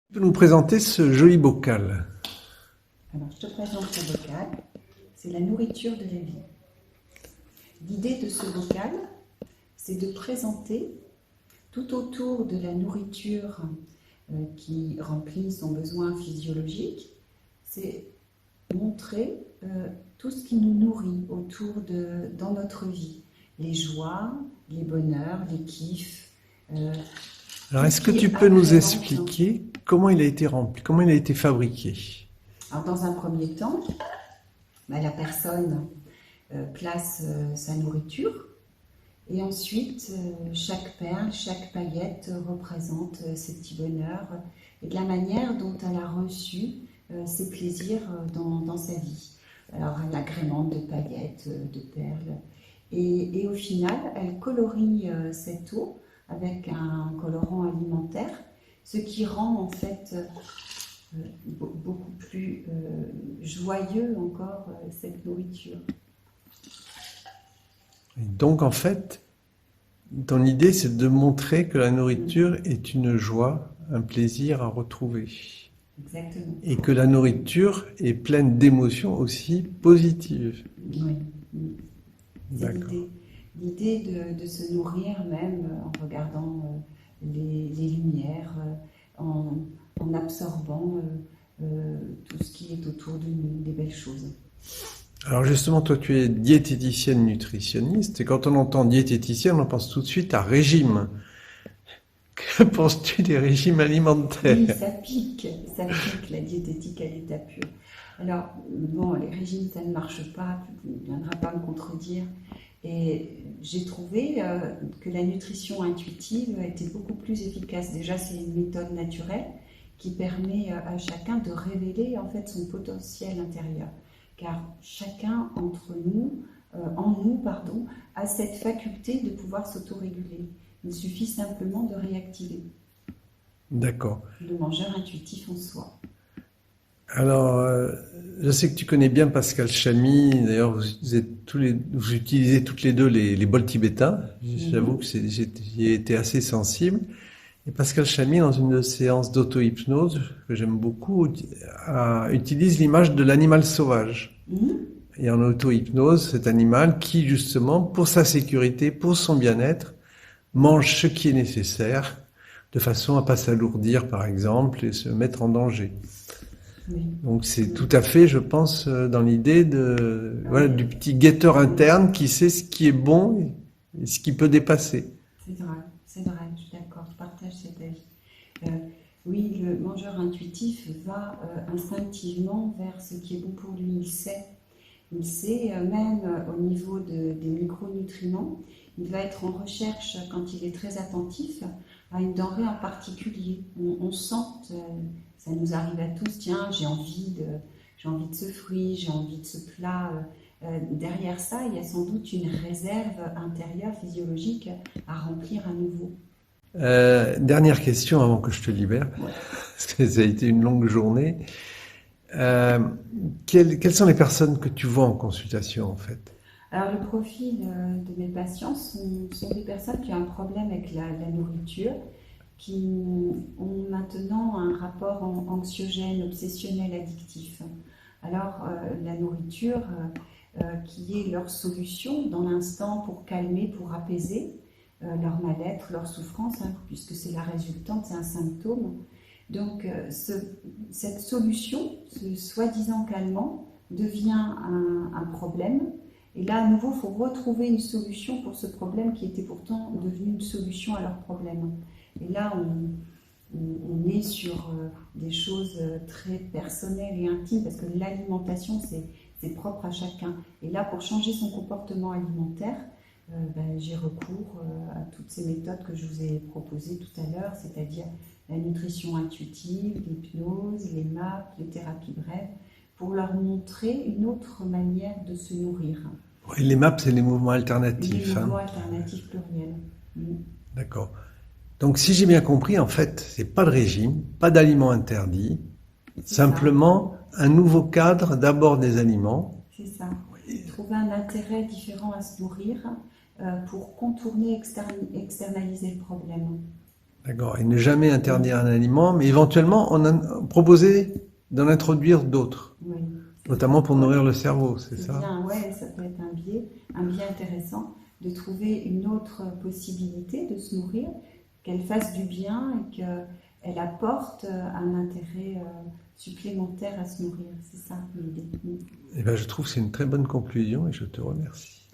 Tu peux nous présenter ce joli bocal? Alors, je te présente le bocal. C'est la nourriture de la vie. L'idée de ce bocal, c'est de présenter tout autour de la nourriture qui remplit son besoin physiologique, c'est montrer tout ce qui nous nourrit dans notre vie. Les joies, les bonheurs, les kiffs. Alors, est-ce que tu peux nous expliquer comment il a été rempli, comment il a été fabriqué? Alors, dans un premier temps, la personne place sa nourriture et ensuite chaque perle, chaque paillette représente ses petits bonheurs et de la manière dont elle a reçu ses plaisirs dans sa vie. Alors, elle agrémente de paillettes, de perles et au final, elle colorie cette eau avec un colorant alimentaire, ce qui rend en fait beaucoup plus joyeux encore cette nourriture. Et donc, en fait, ton idée, c'est de montrer que la nourriture est une joie, un plaisir à retrouver. Exactement. Et que la nourriture est pleine d'émotions aussi positives. Oui, c'est l'idée de se nourrir même en regardant les lumières, en absorbant tout ce qui est autour de nous, des belles choses. Alors justement, toi, tu es diététicienne nutritionniste, et quand on entend diététicienne, on pense tout de suite à régime. Que penses-tu des régimes alimentaires? Oui, ça pique la diététique à l'état pur. Alors, bon, les régimes, ça ne marche pas, tu ne viendras pas me contredire. Et j'ai trouvé que la nutrition intuitive était beaucoup plus efficace. Déjà, c'est une méthode naturelle qui permet à chacun de révéler en fait son potentiel intérieur. Car chacun entre nous, a cette faculté de pouvoir s'autoréguler. Il suffit simplement de réactiver. D'accord. Le mangeur intuitif en soi. Alors, je sais que tu connais bien Pascal Chamy. D'ailleurs, vous utilisez toutes les deux les bols tibétains. J'avoue que j'y ai été assez sensible. Et Pascal Chamy, dans une séance d'auto-hypnose que j'aime beaucoup, utilise l'image de l'animal sauvage. Et en auto-hypnose, cet animal qui, justement, pour sa sécurité, pour son bien-être, mange ce qui est nécessaire, de façon à pas s'alourdir, par exemple, et se mettre en danger. Oui. Donc c'est tout à fait, je pense, dans l'idée du petit guetteur interne qui sait ce qui est bon et ce qui peut dépasser. C'est vrai, je suis d'accord, je partage cet avis. Oui, le mangeur intuitif va instinctivement vers ce qui est bon pour lui, il sait même au niveau des micronutriments, il va être en recherche, quand il est très attentif, à une denrée en particulier. On sent, ça nous arrive à tous, tiens, j'ai envie de ce fruit, j'ai envie de ce plat. Derrière ça, il y a sans doute une réserve intérieure physiologique à remplir à nouveau. Dernière question avant que je te libère, parce que ça a été une longue journée. Quelles sont les personnes que tu vois en consultation, en fait? Alors, le profil de mes patients sont des personnes qui ont un problème avec la nourriture, qui ont maintenant un rapport anxiogène, obsessionnel, addictif. Alors, la nourriture qui est leur solution dans l'instant pour calmer, pour apaiser leur mal-être, leur souffrance, puisque c'est la résultante, c'est un symptôme. Donc, cette solution, ce soi-disant calmant, devient un problème. Et là, à nouveau, il faut retrouver une solution pour ce problème qui était pourtant devenu une solution à leur problème. Et là, on est sur des choses très personnelles et intimes, parce que l'alimentation, c'est propre à chacun. Et là, pour changer son comportement alimentaire, j'ai recours à toutes ces méthodes que je vous ai proposées tout à l'heure, c'est-à-dire la nutrition intuitive, l'hypnose, les MAP, les thérapies brèves, pour leur montrer une autre manière de se nourrir. Oui, les MAP, c'est les mouvements alternatifs. Les mouvements alternatifs pluriels. D'accord. Donc, si j'ai bien compris, en fait, c'est pas de régime, pas d'aliments interdits, simplement un nouveau cadre d'abord des aliments. C'est ça. Trouver un intérêt différent à se nourrir pour contourner, externaliser le problème. D'accord. Et ne jamais interdire un aliment, mais éventuellement proposer d'en introduire d'autres, Oui. notamment pour nourrir le cerveau, c'est ça? Bien, ouais, ça peut être un biais intéressant de trouver une autre possibilité de se nourrir, qu'elle fasse du bien et qu'elle apporte un intérêt supplémentaire à se nourrir. C'est ça l'idée. Eh ben, je trouve que c'est une très bonne conclusion et je te remercie.